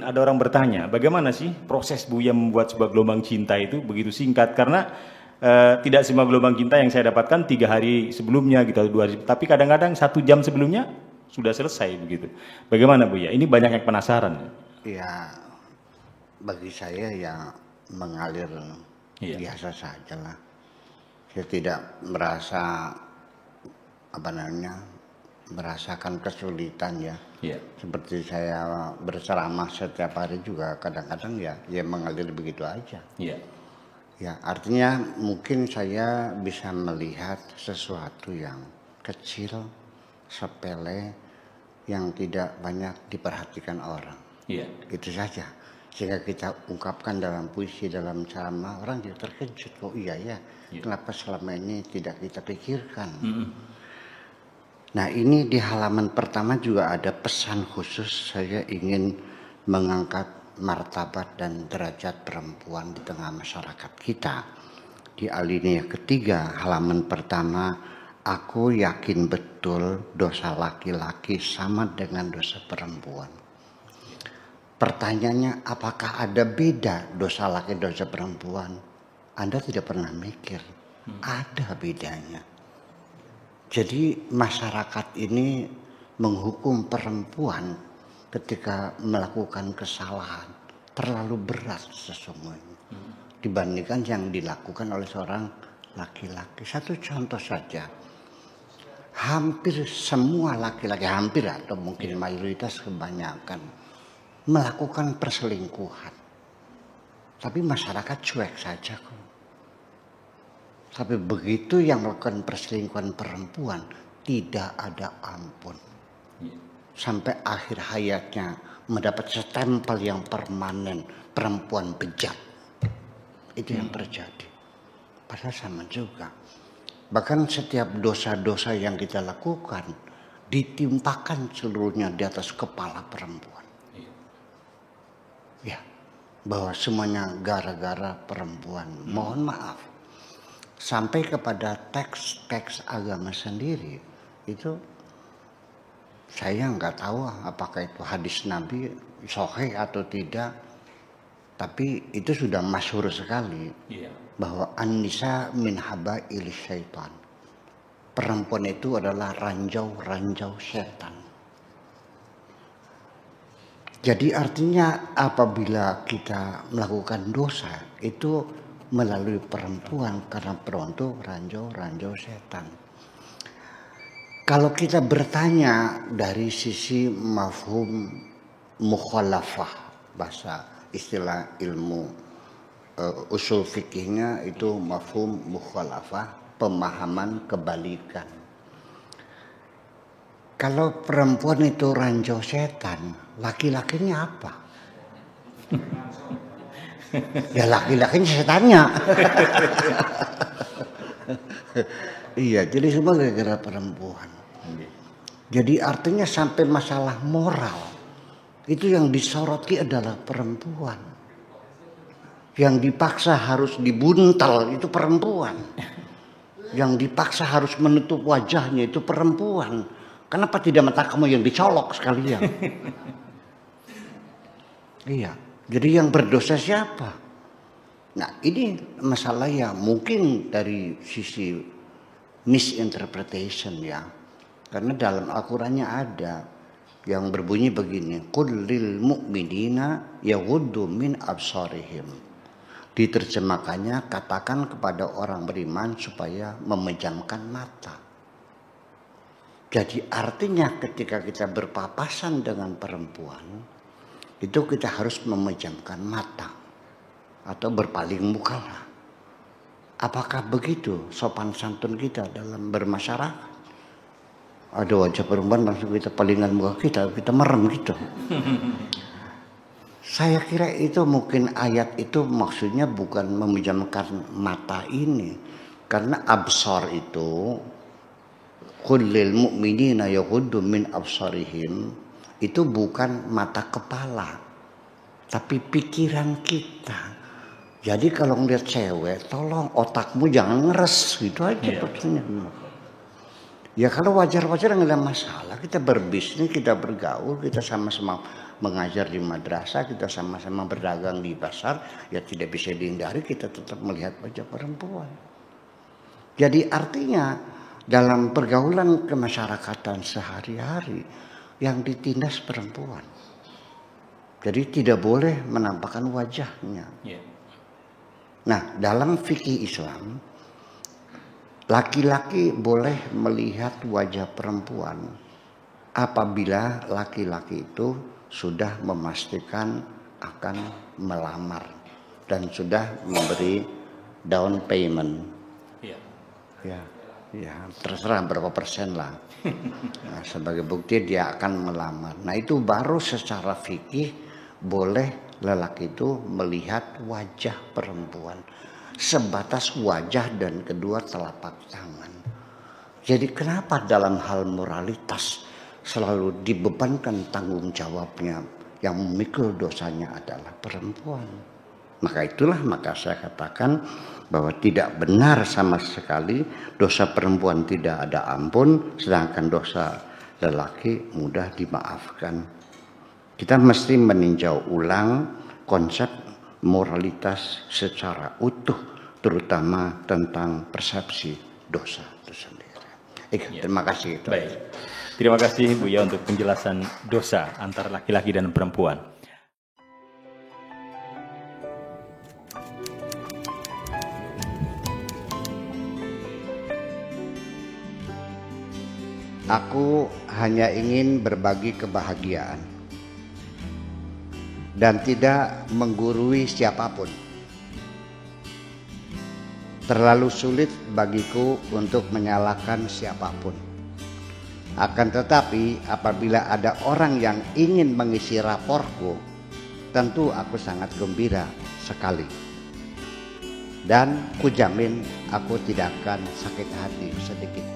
Ada orang bertanya, bagaimana sih proses Buya membuat sebuah gelombang cinta itu begitu singkat? Karena tidak semua gelombang cinta yang saya dapatkan 3 hari sebelumnya gitu, 2 hari, tapi kadang-kadang 1 jam sebelumnya sudah selesai begitu. Bagaimana Buya? Ini banyak yang penasaran. Ya, bagi saya ya mengalir Iya. biasa saja lah. Saya tidak merasa merasakan kesulitan ya. Iya. Seperti saya berceramah setiap hari juga kadang-kadang ya mengalir begitu aja. Iya. Ya, artinya mungkin saya bisa melihat sesuatu yang kecil, sepele, yang tidak banyak diperhatikan orang. Iya. Itu saja. Sehingga kita ungkapkan dalam puisi, dalam ceramah, orang juga terkejut. Oh iya ya, kenapa selama ini tidak kita pikirkan? Nah, ini di halaman pertama juga ada pesan khusus. Saya ingin mengangkat martabat dan derajat perempuan di tengah masyarakat kita. Di alinea ketiga, halaman pertama, aku yakin betul dosa laki-laki sama dengan dosa perempuan. Pertanyaannya, apakah ada beda dosa laki dan dosa perempuan? Anda tidak pernah mikir. Ada bedanya. Jadi masyarakat ini menghukum perempuan ketika melakukan kesalahan terlalu berat sesungguhnya dibandingkan yang dilakukan oleh seorang laki-laki. Satu contoh saja, hampir semua laki-laki, hampir atau mungkin mayoritas kebanyakan melakukan perselingkuhan, tapi masyarakat cuek saja kok. Tapi begitu yang melakukan perselingkuhan perempuan tidak ada ampun. Sampai akhir hayatnya mendapat stempel yang permanen, perempuan bejat. Itu yang terjadi. Padahal sama juga. Bahkan setiap dosa-dosa yang kita lakukan ditimpakan seluruhnya di atas kepala perempuan. Ya, bahwa semuanya gara-gara perempuan. Mohon maaf. Sampai kepada teks-teks agama sendiri itu saya nggak tahu apakah itu hadis Nabi sahih atau tidak, tapi itu sudah masyhur sekali bahwa an-nisa min habail syaitan, perempuan itu adalah ranjau-ranjau setan. Jadi artinya apabila kita melakukan dosa itu melalui perempuan, karena perempuan itu ranjau-ranjau setan. Kalau kita bertanya dari sisi mafhum mukhalafah, bahasa istilah ilmu usul fikihnya itu mafhum mukhalafah, pemahaman kebalikan. Kalau perempuan itu ranjau setan, laki-lakinya apa? Ya laki-lakinya setannya. Iya, jadi semua gara-gara perempuan. Jadi artinya sampai masalah moral itu yang disoroti adalah perempuan. Yang dipaksa harus dibuntal itu perempuan. Yang dipaksa harus menutup wajahnya itu perempuan. Kenapa tidak mata kamu yang dicolok sekalian? Iya. Jadi yang berdosa siapa? Nah ini masalah ya mungkin dari sisi misinterpretation ya. Karena dalam Al-Qurannya ada yang berbunyi begini. Qul lil mu'minina yaghuddu min absarihim. Diterjemahkannya katakan kepada orang beriman supaya memejamkan mata. Jadi artinya ketika kita berpapasan dengan perempuan itu kita harus memejamkan mata atau berpaling muka lah. Apakah begitu sopan santun kita dalam bermasyarakat? Ada wajah perempuan langsung kita palingan muka kita merem gitu. Saya kira itu mungkin ayat itu maksudnya bukan memejamkan mata ini, karena absar itu kullil mu'minina yaghuddu min absarihim itu bukan mata kepala, tapi pikiran kita. Jadi kalau ngeliat cewek, tolong otakmu jangan ngeres gitu aja pertanyaan. Ya kalau wajar-wajar nggak ada masalah. Kita berbisnis, kita bergaul, kita sama-sama mengajar di madrasah, kita sama-sama berdagang di pasar. Ya tidak bisa dihindari kita tetap melihat wajah perempuan. Jadi artinya dalam pergaulan kemasyarakatan sehari-hari yang ditindas perempuan. Jadi tidak boleh menampakkan wajahnya. Nah, dalam fikih Islam, laki-laki boleh melihat wajah perempuan apabila laki-laki itu sudah memastikan akan melamar dan sudah memberi down payment. Ya, terserah berapa persen lah. Nah, sebagai bukti dia akan melamar. Nah, itu baru secara fikih boleh lelaki itu melihat wajah perempuan. Sebatas wajah dan kedua telapak tangan. Jadi kenapa dalam hal moralitas selalu dibebankan tanggung jawabnya, yang memikul dosanya adalah perempuan? Maka saya katakan bahwa tidak benar sama sekali dosa perempuan tidak ada ampun, sedangkan dosa lelaki mudah dimaafkan. Kita mesti meninjau ulang konsep moralitas secara utuh, terutama tentang persepsi dosa itu sendiri. Terima kasih. Baik. Terima kasih Buya untuk penjelasan dosa antara laki-laki dan perempuan. Aku hanya ingin berbagi kebahagiaan dan tidak menggurui siapapun. Terlalu sulit bagiku untuk menyalahkan siapapun. Akan tetapi apabila ada orang yang ingin mengisi raporku, tentu aku sangat gembira sekali. Dan kujamin aku tidak akan sakit hati sedikit.